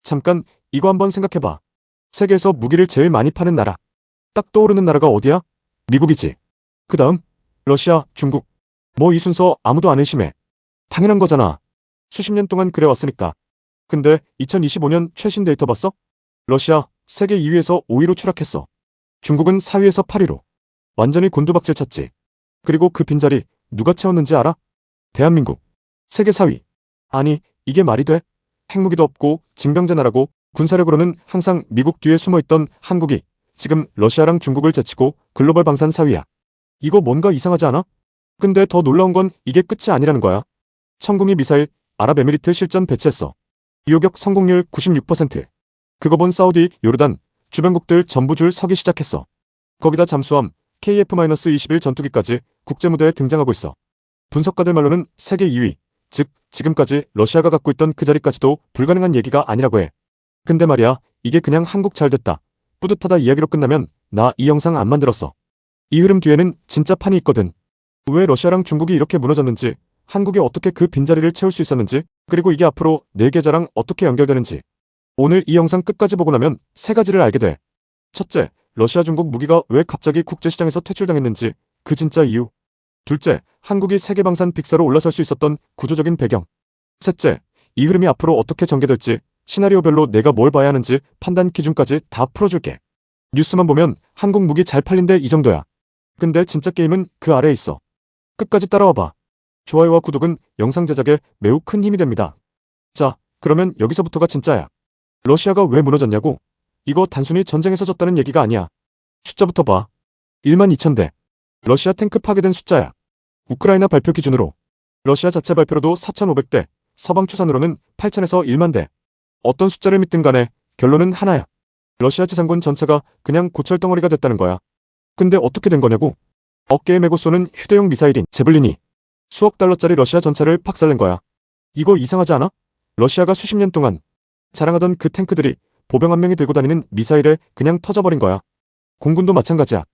잠깐 이거 한번 생각해봐. 세계에서 무기를 제일 많이 파는 나라. 딱 떠오르는 나라가 어디야? 미국이지. 그 다음 러시아, 중국. 뭐 이 순서 아무도 안 의심해. 당연한 거잖아. 수십 년 동안 그래왔으니까. 근데 2025년 최신 데이터 봤어? 러시아 세계 2위에서 5위로 추락했어. 중국은 4위에서 8위로. 완전히 곤두박질 쳤지. 그리고 그 빈자리 누가 채웠는지 알아? 대한민국. 세계 4위. 아니 이게 말이 돼? 핵무기도 없고 징병제 나라고 군사력으로는 항상 미국 뒤에 숨어있던 한국이 지금 러시아랑 중국을 제치고 글로벌 방산 4위야. 이거 뭔가 이상하지 않아? 근데 더 놀라운 건 이게 끝이 아니라는 거야. 천궁이 미사일 아랍에미리트 실전 배치했어. 이호격 성공률 96%. 그거 본 사우디, 요르단, 주변국들 전부 줄 서기 시작했어. 거기다 잠수함 KF-21 전투기까지 국제무대에 등장하고 있어. 분석가들 말로는 세계 2위, 즉 지금까지 러시아가 갖고 있던 그 자리까지도 불가능한 얘기가 아니라고 해. 근데 말이야, 이게 그냥 한국 잘 됐다, 뿌듯하다 이야기로 끝나면 나 이 영상 안 만들었어. 이 흐름 뒤에는 진짜 판이 있거든. 왜 러시아랑 중국이 이렇게 무너졌는지, 한국이 어떻게 그 빈자리를 채울 수 있었는지, 그리고 이게 앞으로 내 계좌랑 어떻게 연결되는지. 오늘 이 영상 끝까지 보고 나면 세 가지를 알게 돼. 첫째, 러시아 중국 무기가 왜 갑자기 국제시장에서 퇴출당했는지, 그 진짜 이유. 둘째, 한국이 세계방산 빅사로 올라설 수 있었던 구조적인 배경. 셋째, 이 흐름이 앞으로 어떻게 전개될지, 시나리오별로 내가 뭘 봐야 하는지 판단 기준까지 다 풀어줄게. 뉴스만 보면 한국 무기 잘 팔린대 이 정도야. 근데 진짜 게임은 그 아래에 있어. 끝까지 따라와봐. 좋아요와 구독은 영상 제작에 매우 큰 힘이 됩니다. 자, 그러면 여기서부터가 진짜야. 러시아가 왜 무너졌냐고? 이거 단순히 전쟁에서 졌다는 얘기가 아니야. 숫자부터 봐. 1만 2천 대. 러시아 탱크 파괴된 숫자야. 우크라이나 발표 기준으로. 러시아 자체 발표로도 4,500대, 서방 추산으로는 8천에서 1만 대. 어떤 숫자를 믿든 간에 결론은 하나야. 러시아 지상군 전체가 그냥 고철덩어리가 됐다는 거야. 근데 어떻게 된 거냐고? 어깨에 메고 쏘는 휴대용 미사일인 제블린이 수억 달러짜리 러시아 전차를 박살낸 거야. 이거 이상하지 않아? 러시아가 수십 년 동안 자랑하던 그 탱크들이 보병 한 명이 들고 다니는 미사일에 그냥 터져버린 거야. 공군도 마찬가지야.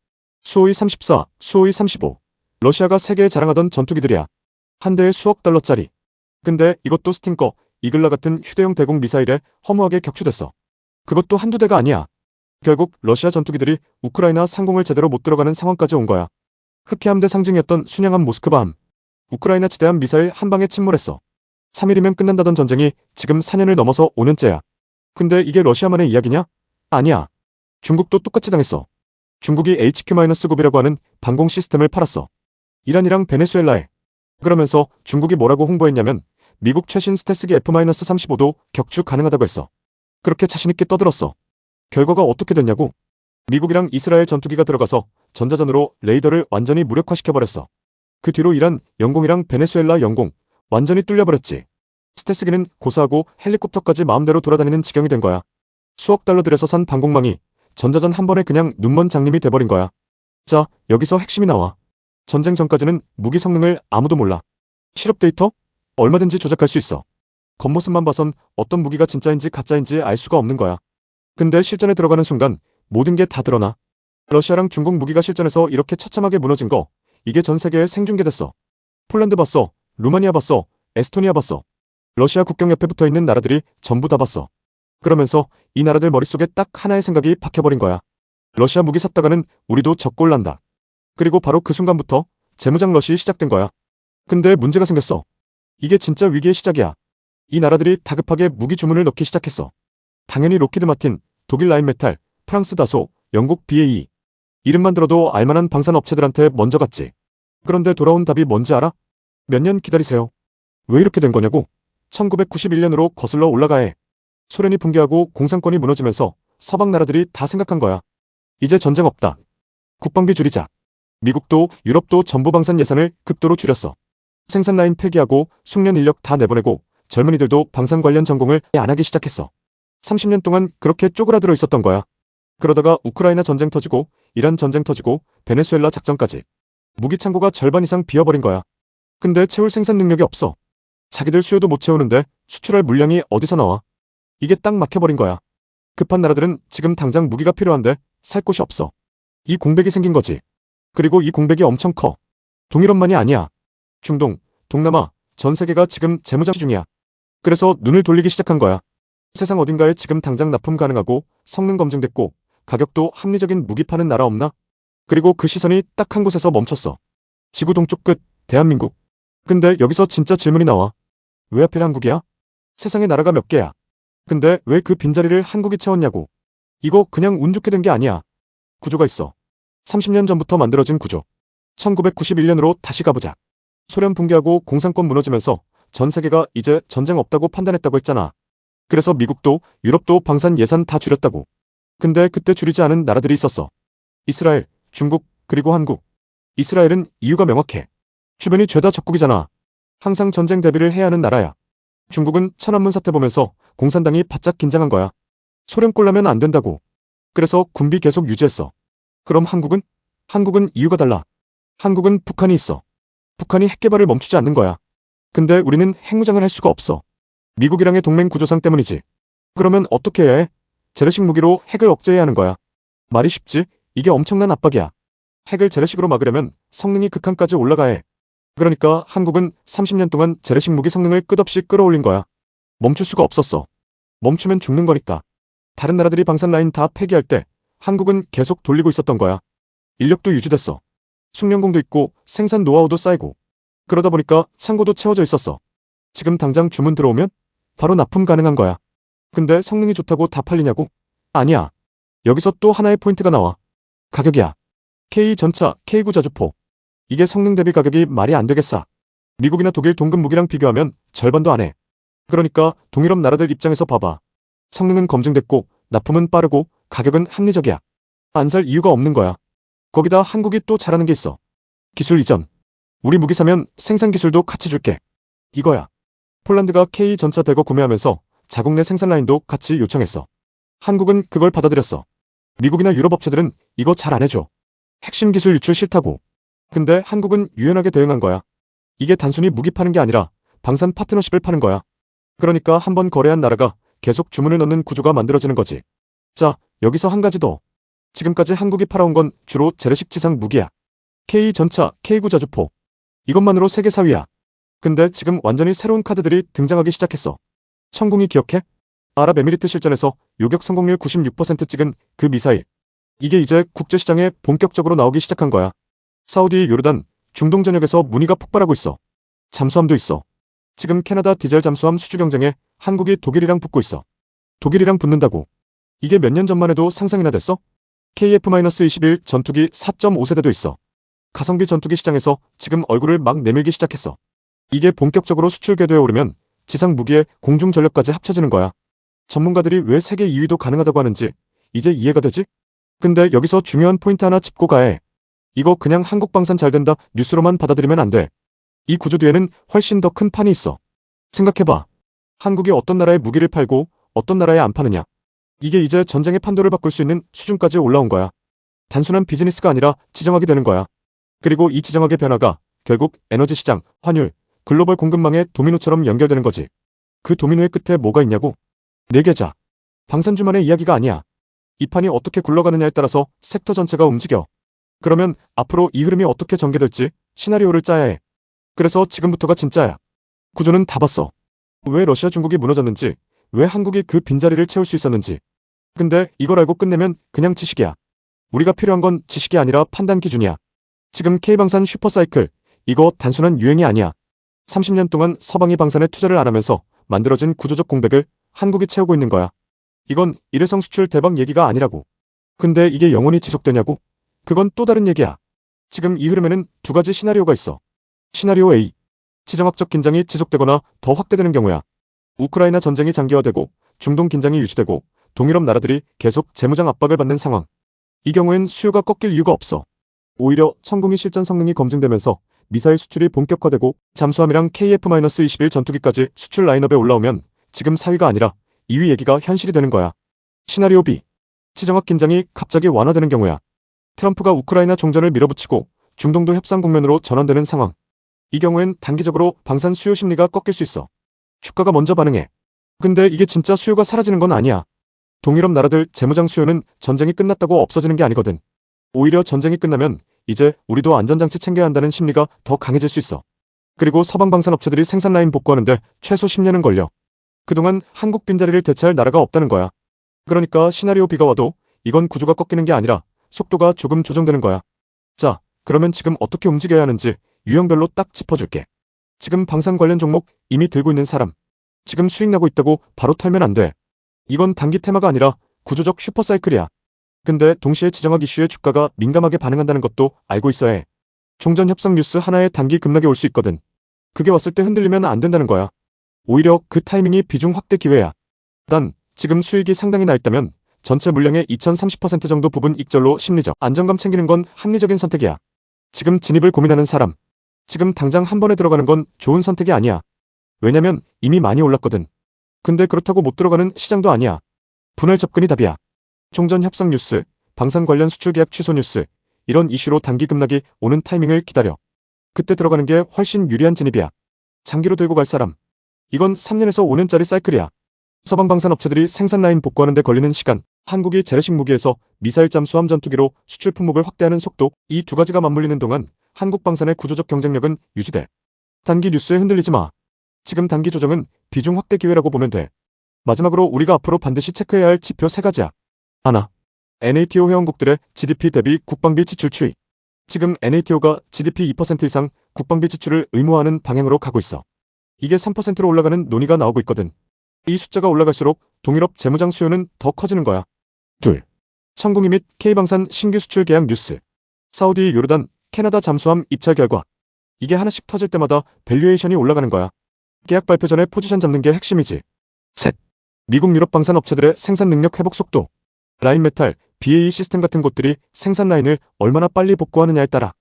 수호이 34, 수호이 35. 러시아가 세계에 자랑하던 전투기들이야. 한 대에 수억 달러짜리. 근데 이것도 스팅커, 이글라 같은 휴대용 대공 미사일에 허무하게 격추됐어. 그것도 한두 대가 아니야. 결국 러시아 전투기들이 우크라이나 상공을 제대로 못 들어가는 상황까지 온 거야. 흑해함대 상징이었던 순양함 모스크바함. 우크라이나 지대함 미사일 한 방에 침몰했어. 3일이면 끝난다던 전쟁이 지금 4년을 넘어서 5년째야. 근데 이게 러시아만의 이야기냐? 아니야. 중국도 똑같이 당했어. 중국이 HQ-9B라고 하는 방공 시스템을 팔았어. 이란이랑 베네수엘라에. 그러면서 중국이 뭐라고 홍보했냐면 미국 최신 스텔스기 F-35도 격추 가능하다고 했어. 그렇게 자신있게 떠들었어. 결과가 어떻게 됐냐고? 미국이랑 이스라엘 전투기가 들어가서 전자전으로 레이더를 완전히 무력화시켜버렸어. 그 뒤로 이란, 영공이랑 베네수엘라 영공 완전히 뚫려버렸지. 스텔스기는 고사하고 헬리콥터까지 마음대로 돌아다니는 지경이 된 거야. 수억 달러 들여서 산 방공망이 전자전 한 번에 그냥 눈먼 장님이 돼버린 거야. 자, 여기서 핵심이 나와. 전쟁 전까지는 무기 성능을 아무도 몰라. 실업 데이터? 얼마든지 조작할 수 있어. 겉모습만 봐선 어떤 무기가 진짜인지 가짜인지 알 수가 없는 거야. 근데 실전에 들어가는 순간 모든 게 다 드러나. 러시아랑 중국 무기가 실전에서 이렇게 처참하게 무너진 거, 이게 전 세계에 생중계됐어. 폴란드 봤어. 루마니아 봤어. 에스토니아 봤어. 러시아 국경 옆에 붙어있는 나라들이 전부 다 봤어. 그러면서 이 나라들 머릿속에 딱 하나의 생각이 박혀버린 거야. 러시아 무기 샀다가는 우리도 적골 난다. 그리고 바로 그 순간부터 재무장 러시이 시작된 거야. 근데 문제가 생겼어. 이게 진짜 위기의 시작이야. 이 나라들이 다급하게 무기 주문을 넣기 시작했어. 당연히 로키드 마틴, 독일 라인메탈, 프랑스 다소, 영국 BAE. 이름만 들어도 알만한 방산 업체들한테 먼저 갔지. 그런데 돌아온 답이 뭔지 알아? 몇 년 기다리세요. 왜 이렇게 된 거냐고? 1991년으로 거슬러 올라가 해. 소련이 붕괴하고 공산권이 무너지면서 서방 나라들이 다 생각한 거야. 이제 전쟁 없다. 국방비 줄이자. 미국도 유럽도 전부 방산 예산을 극도로 줄였어. 생산 라인 폐기하고 숙련 인력 다 내보내고 젊은이들도 방산 관련 전공을 안 하기 시작했어. 30년 동안 그렇게 쪼그라들어 있었던 거야. 그러다가 우크라이나 전쟁 터지고 이란 전쟁 터지고 베네수엘라 작전까지. 무기 창고가 절반 이상 비어버린 거야. 근데 채울 생산 능력이 없어. 자기들 수요도 못 채우는데 수출할 물량이 어디서 나와? 이게 딱 막혀버린 거야. 급한 나라들은 지금 당장 무기가 필요한데 살 곳이 없어. 이 공백이 생긴 거지. 그리고 이 공백이 엄청 커. 동유럽만이 아니야. 중동, 동남아, 전 세계가 지금 재무장 중이야. 그래서 눈을 돌리기 시작한 거야. 세상 어딘가에 지금 당장 납품 가능하고 성능 검증됐고 가격도 합리적인 무기 파는 나라 없나? 그리고 그 시선이 딱 한 곳에서 멈췄어. 지구 동쪽 끝, 대한민국. 근데 여기서 진짜 질문이 나와. 왜 하필 한국이야? 세상에 나라가 몇 개야? 근데 왜 그 빈자리를 한국이 채웠냐고. 이거 그냥 운 좋게 된 게 아니야. 구조가 있어. 30년 전부터 만들어진 구조. 1991년으로 다시 가보자. 소련 붕괴하고 공산권 무너지면서 전 세계가 이제 전쟁 없다고 판단했다고 했잖아. 그래서 미국도 유럽도 방산 예산 다 줄였다고. 근데 그때 줄이지 않은 나라들이 있었어. 이스라엘, 중국, 그리고 한국. 이스라엘은 이유가 명확해. 주변이 죄다 적국이잖아. 항상 전쟁 대비를 해야 하는 나라야. 중국은 천안문 사태 보면서 공산당이 바짝 긴장한 거야. 소련 꼴라면 안 된다고. 그래서 군비 계속 유지했어. 그럼 한국은? 한국은 이유가 달라. 한국은 북한이 있어. 북한이 핵 개발을 멈추지 않는 거야. 근데 우리는 핵무장을 할 수가 없어. 미국이랑의 동맹 구조상 때문이지. 그러면 어떻게 해야 해? 재래식 무기로 핵을 억제해야 하는 거야. 말이 쉽지? 이게 엄청난 압박이야. 핵을 재래식으로 막으려면 성능이 극한까지 올라가야 해. 그러니까 한국은 30년 동안 재래식 무기 성능을 끝없이 끌어올린 거야. 멈출 수가 없었어. 멈추면 죽는 거니까. 다른 나라들이 방산 라인 다 폐기할 때 한국은 계속 돌리고 있었던 거야. 인력도 유지됐어. 숙련공도 있고 생산 노하우도 쌓이고. 그러다 보니까 창고도 채워져 있었어. 지금 당장 주문 들어오면 바로 납품 가능한 거야. 근데 성능이 좋다고 다 팔리냐고? 아니야. 여기서 또 하나의 포인트가 나와. 가격이야. K 전차, K9 자주포. 이게 성능 대비 가격이 말이 안 되게 싸. 미국이나 독일 동급 무기랑 비교하면 절반도 안 해. 그러니까 동유럽 나라들 입장에서 봐봐. 성능은 검증됐고 납품은 빠르고 가격은 합리적이야. 안 살 이유가 없는 거야. 거기다 한국이 또 잘하는 게 있어. 기술 이전. 우리 무기 사면 생산 기술도 같이 줄게. 이거야. 폴란드가 K 전차 대거 구매하면서 자국 내 생산 라인도 같이 요청했어. 한국은 그걸 받아들였어. 미국이나 유럽 업체들은 이거 잘 안 해줘. 핵심 기술 유출 싫다고. 근데 한국은 유연하게 대응한 거야. 이게 단순히 무기 파는 게 아니라 방산 파트너십을 파는 거야. 그러니까 한번 거래한 나라가 계속 주문을 넣는 구조가 만들어지는 거지. 자, 여기서 한 가지 더. 지금까지 한국이 팔아온 건 주로 재래식 지상 무기야. K 전차, K9 자주포. 이것만으로 세계 4위야. 근데 지금 완전히 새로운 카드들이 등장하기 시작했어. 천궁이 기억해? 아랍에미리트 실전에서 요격 성공률 96% 찍은 그 미사일. 이게 이제 국제시장에 본격적으로 나오기 시작한 거야. 사우디, 요르단, 중동 전역에서 문의가 폭발하고 있어. 잠수함도 있어. 지금 캐나다 디젤 잠수함 수주 경쟁에 한국이 독일이랑 붙고 있어. 독일이랑 붙는다고. 이게 몇 년 전만 해도 상상이나 됐어? KF-21 전투기 4.5세대도 있어. 가성비 전투기 시장에서 지금 얼굴을 막 내밀기 시작했어. 이게 본격적으로 수출 궤도에 오르면 지상 무기에 공중 전력까지 합쳐지는 거야. 전문가들이 왜 세계 2위도 가능하다고 하는지 이제 이해가 되지? 근데 여기서 중요한 포인트 하나 짚고 가야 해. 이거 그냥 한국 방산 잘 된다 뉴스로만 받아들이면 안 돼. 이 구조 뒤에는 훨씬 더 큰 판이 있어. 생각해봐. 한국이 어떤 나라에 무기를 팔고 어떤 나라에 안 파느냐. 이게 이제 전쟁의 판도를 바꿀 수 있는 수준까지 올라온 거야. 단순한 비즈니스가 아니라 지정학이 되는 거야. 그리고 이 지정학의 변화가 결국 에너지 시장, 환율, 글로벌 공급망의 도미노처럼 연결되는 거지. 그 도미노의 끝에 뭐가 있냐고? 네 계좌. 방산주만의 이야기가 아니야. 이 판이 어떻게 굴러가느냐에 따라서 섹터 전체가 움직여. 그러면 앞으로 이 흐름이 어떻게 전개될지 시나리오를 짜야 해. 그래서 지금부터가 진짜야. 구조는 다 봤어. 왜 러시아 중국이 무너졌는지, 왜 한국이 그 빈자리를 채울 수 있었는지. 근데 이걸 알고 끝내면 그냥 지식이야. 우리가 필요한 건 지식이 아니라 판단 기준이야. 지금 K방산 슈퍼사이클, 이거 단순한 유행이 아니야. 30년 동안 서방이 방산에 투자를 안 하면서 만들어진 구조적 공백을 한국이 채우고 있는 거야. 이건 일회성 수출 대박 얘기가 아니라고. 근데 이게 영원히 지속되냐고? 그건 또 다른 얘기야. 지금 이 흐름에는 두 가지 시나리오가 있어. 시나리오 A. 지정학적 긴장이 지속되거나 더 확대되는 경우야. 우크라이나 전쟁이 장기화되고 중동 긴장이 유지되고 동유럽 나라들이 계속 재무장 압박을 받는 상황. 이 경우엔 수요가 꺾일 이유가 없어. 오히려 천궁이 실전 성능이 검증되면서 미사일 수출이 본격화되고 잠수함이랑 KF-21 전투기까지 수출 라인업에 올라오면 지금 4위가 아니라 2위 얘기가 현실이 되는 거야. 시나리오 B. 지정학 긴장이 갑자기 완화되는 경우야. 트럼프가 우크라이나 종전을 밀어붙이고 중동도 협상 국면으로 전환되는 상황. 이 경우엔 단기적으로 방산 수요 심리가 꺾일 수 있어. 주가가 먼저 반응해. 근데 이게 진짜 수요가 사라지는 건 아니야. 동유럽 나라들 재무장 수요는 전쟁이 끝났다고 없어지는 게 아니거든. 오히려 전쟁이 끝나면 이제 우리도 안전장치 챙겨야 한다는 심리가 더 강해질 수 있어. 그리고 서방 방산 업체들이 생산 라인 복구하는데 최소 10년은 걸려. 그동안 한국 빈자리를 대체할 나라가 없다는 거야. 그러니까 시나리오 B가 와도 이건 구조가 꺾이는 게 아니라 속도가 조금 조정되는 거야. 자, 그러면 지금 어떻게 움직여야 하는지 유형별로 딱 짚어줄게. 지금 방산 관련 종목 이미 들고 있는 사람. 지금 수익 나고 있다고 바로 털면 안 돼. 이건 단기 테마가 아니라 구조적 슈퍼사이클이야. 근데 동시에 지정학 이슈에 주가가 민감하게 반응한다는 것도 알고 있어야 해. 종전 협상 뉴스 하나에 단기 급락이 올 수 있거든. 그게 왔을 때 흔들리면 안 된다는 거야. 오히려 그 타이밍이 비중 확대 기회야. 단, 지금 수익이 상당히 나 있다면 전체 물량의 2030% 정도 부분 익절로 심리적 안정감 챙기는 건 합리적인 선택이야. 지금 진입을 고민하는 사람. 지금 당장 한 번에 들어가는 건 좋은 선택이 아니야. 왜냐면 이미 많이 올랐거든. 근데 그렇다고 못 들어가는 시장도 아니야. 분할 접근이 답이야. 종전 협상 뉴스, 방산 관련 수출 계약 취소 뉴스, 이런 이슈로 단기 급락이 오는 타이밍을 기다려. 그때 들어가는 게 훨씬 유리한 진입이야. 장기로 들고 갈 사람. 이건 3년에서 5년짜리 사이클이야. 서방 방산 업체들이 생산 라인 복구하는 데 걸리는 시간, 한국이 재래식 무기에서 미사일 잠수함 전투기로 수출 품목을 확대하는 속도, 이 두 가지가 맞물리는 동안 한국 방산의 구조적 경쟁력은 유지돼. 단기 뉴스에 흔들리지 마. 지금 단기 조정은 비중 확대 기회라고 보면 돼. 마지막으로 우리가 앞으로 반드시 체크해야 할 지표 3가지야. 하나, NATO 회원국들의 GDP 대비 국방비 지출 추이. 지금 NATO가 GDP 2% 이상 국방비 지출을 의무화하는 방향으로 가고 있어. 이게 3%로 올라가는 논의가 나오고 있거든. 이 숫자가 올라갈수록 동유럽 재무장 수요는 더 커지는 거야. 둘, 천궁이 및 K방산 신규 수출 계약 뉴스. 사우디, 요르단, 캐나다 잠수함 입찰 결과. 이게 하나씩 터질 때마다 밸류에이션이 올라가는 거야. 계약 발표 전에 포지션 잡는 게 핵심이지. 셋, 미국 유럽 방산 업체들의 생산 능력 회복 속도. 라인메탈, BAE 시스템 같은 곳들이 생산 라인을 얼마나 빨리 복구하느냐에 따라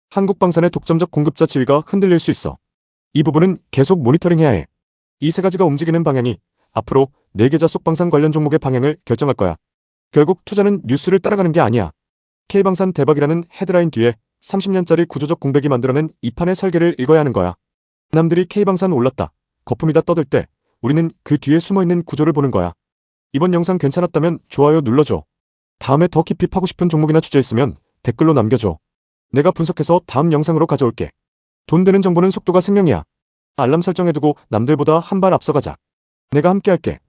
한국 방산의 독점적 공급자 지위가 흔들릴 수 있어. 이 부분은 계속 모니터링해야 해. 이 3가지가 움직이는 방향이 앞으로 4계좌 속 방산 관련 종목의 방향을 결정할 거야. 결국 투자는 뉴스를 따라가는 게 아니야. K방산 대박이라는 헤드라인 뒤에 30년짜리 구조적 공백이 만들어낸 이 판의 설계를 읽어야 하는 거야. 남들이 K방산 올랐다, 거품이다 떠들 때 우리는 그 뒤에 숨어있는 구조를 보는 거야. 이번 영상 괜찮았다면 좋아요 눌러줘. 다음에 더 깊이 파고 싶은 종목이나 주제 있으면 댓글로 남겨줘. 내가 분석해서 다음 영상으로 가져올게. 돈 되는 정보는 속도가 생명이야. 알람 설정해두고 남들보다 한 발 앞서가자. 내가 함께 할게.